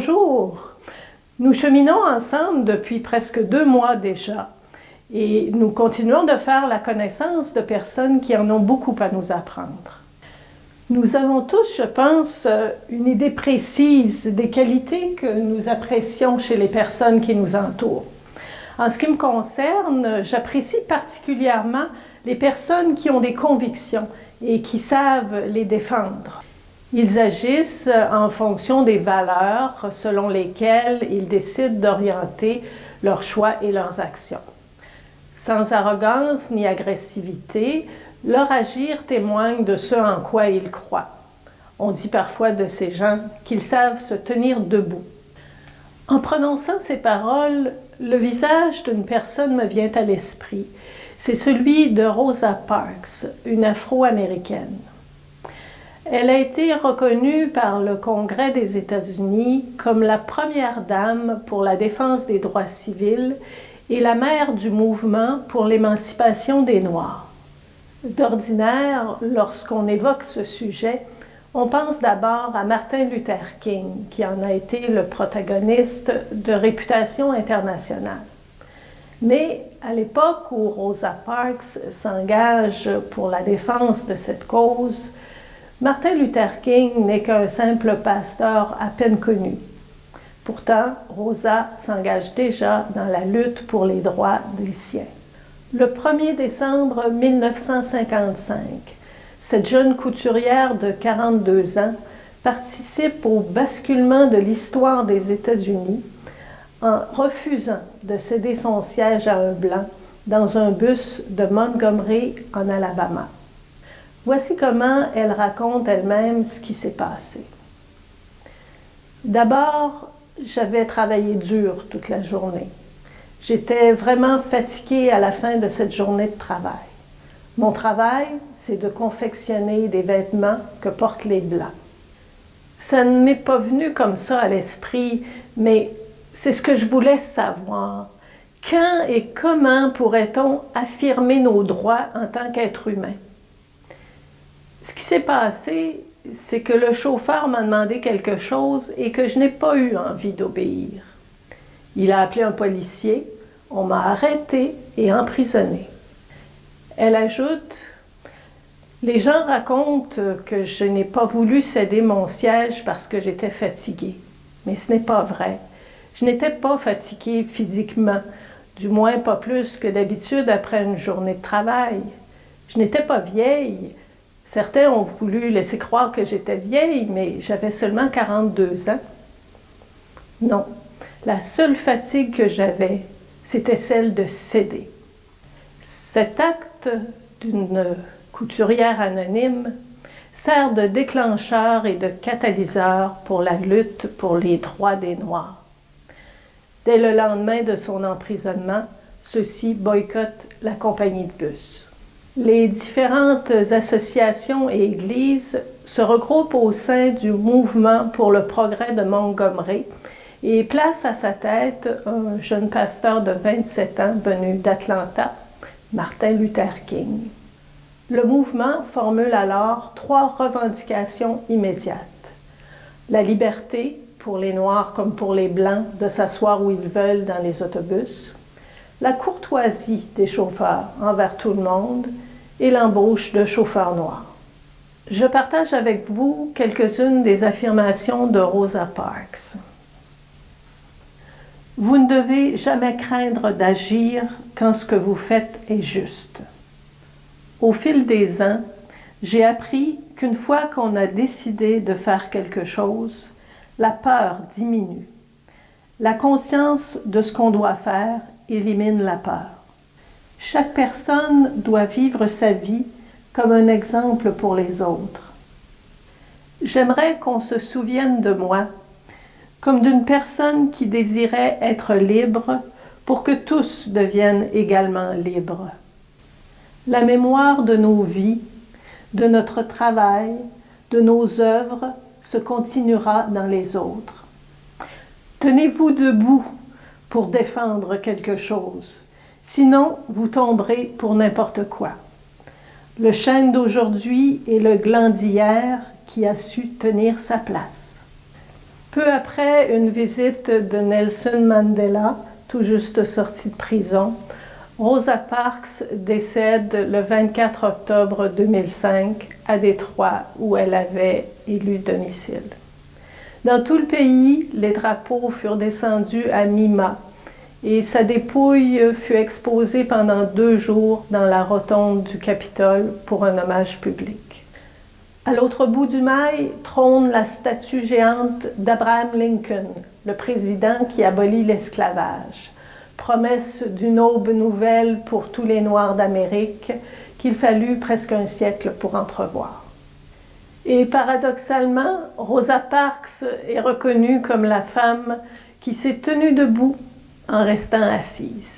Bonjour! Nous cheminons ensemble depuis presque 2 mois déjà et nous continuons de faire la connaissance de personnes qui en ont beaucoup à nous apprendre. Nous avons tous, je pense, une idée précise des qualités que nous apprécions chez les personnes qui nous entourent. En ce qui me concerne, j'apprécie particulièrement les personnes qui ont des convictions et qui savent les défendre. Ils agissent en fonction des valeurs selon lesquelles ils décident d'orienter leurs choix et leurs actions. Sans arrogance ni agressivité, leur agir témoigne de ce en quoi ils croient. On dit parfois de ces gens qu'ils savent se tenir debout. En prononçant ces paroles, le visage d'une personne me vient à l'esprit. C'est celui de Rosa Parks, une Afro-Américaine. Elle a été reconnue par le Congrès des États-Unis comme la première dame pour la défense des droits civils et la mère du mouvement pour l'émancipation des Noirs. D'ordinaire, lorsqu'on évoque ce sujet, on pense d'abord à Martin Luther King, qui en a été le protagoniste de réputation internationale. Mais à l'époque où Rosa Parks s'engage pour la défense de cette cause, Martin Luther King n'est qu'un simple pasteur à peine connu. Pourtant, Rosa s'engage déjà dans la lutte pour les droits des siens. Le 1er décembre 1955, cette jeune couturière de 42 ans participe au basculement de l'histoire des États-Unis en refusant de céder son siège à un blanc dans un bus de Montgomery en Alabama. Voici comment elle raconte elle-même ce qui s'est passé. D'abord, j'avais travaillé dur toute la journée. J'étais vraiment fatiguée à la fin de cette journée de travail. Mon travail, c'est de confectionner des vêtements que portent les Blancs. Ça ne m'est pas venu comme ça à l'esprit, mais c'est ce que je voulais savoir. Quand et comment pourrait-on affirmer nos droits en tant qu'être humain? Ce qui s'est passé, c'est que le chauffeur m'a demandé quelque chose et que je n'ai pas eu envie d'obéir. Il a appelé un policier, on m'a arrêté et emprisonné. Elle ajoute, les gens racontent que je n'ai pas voulu céder mon siège parce que j'étais fatiguée. Mais ce n'est pas vrai. Je n'étais pas fatiguée physiquement, du moins pas plus que d'habitude après une journée de travail. Je n'étais pas vieille. Certains ont voulu laisser croire que j'étais vieille, mais j'avais seulement 42 ans. Non, la seule fatigue que j'avais, c'était celle de céder. Cet acte d'une couturière anonyme sert de déclencheur et de catalyseur pour la lutte pour les droits des Noirs. Dès le lendemain de son emprisonnement, ceux-ci boycottent la compagnie de bus. Les différentes associations et églises se regroupent au sein du mouvement pour le progrès de Montgomery et placent à sa tête un jeune pasteur de 27 ans venu d'Atlanta, Martin Luther King. Le mouvement formule alors 3 revendications immédiates. La liberté, pour les Noirs comme pour les Blancs, de s'asseoir où ils veulent dans les autobus. La courtoisie des chauffeurs envers tout le monde et l'embauche de chauffeurs noirs. Je partage avec vous quelques-unes des affirmations de Rosa Parks. Vous ne devez jamais craindre d'agir quand ce que vous faites est juste. Au fil des ans, j'ai appris qu'une fois qu'on a décidé de faire quelque chose, la peur diminue. La conscience de ce qu'on doit faire élimine la peur. Chaque personne doit vivre sa vie comme un exemple pour les autres. J'aimerais qu'on se souvienne de moi comme d'une personne qui désirait être libre pour que tous deviennent également libres. La mémoire de nos vies, de notre travail, de nos œuvres se continuera dans les autres. Tenez-vous debout pour défendre quelque chose. Sinon, vous tomberez pour n'importe quoi. Le chêne d'aujourd'hui est le gland d'hier qui a su tenir sa place. Peu après une visite de Nelson Mandela, tout juste sorti de prison, Rosa Parks décède le 24 octobre 2005 à Détroit, où elle avait élu domicile. Dans tout le pays, les drapeaux furent descendus à mi-mât et sa dépouille fut exposée pendant 2 jours dans la rotonde du Capitole pour un hommage public. À l'autre bout du mail trône la statue géante d'Abraham Lincoln, le président qui abolit l'esclavage, promesse d'une aube nouvelle pour tous les Noirs d'Amérique qu'il fallut presque un siècle pour entrevoir. Et paradoxalement, Rosa Parks est reconnue comme la femme qui s'est tenue debout en restant assise.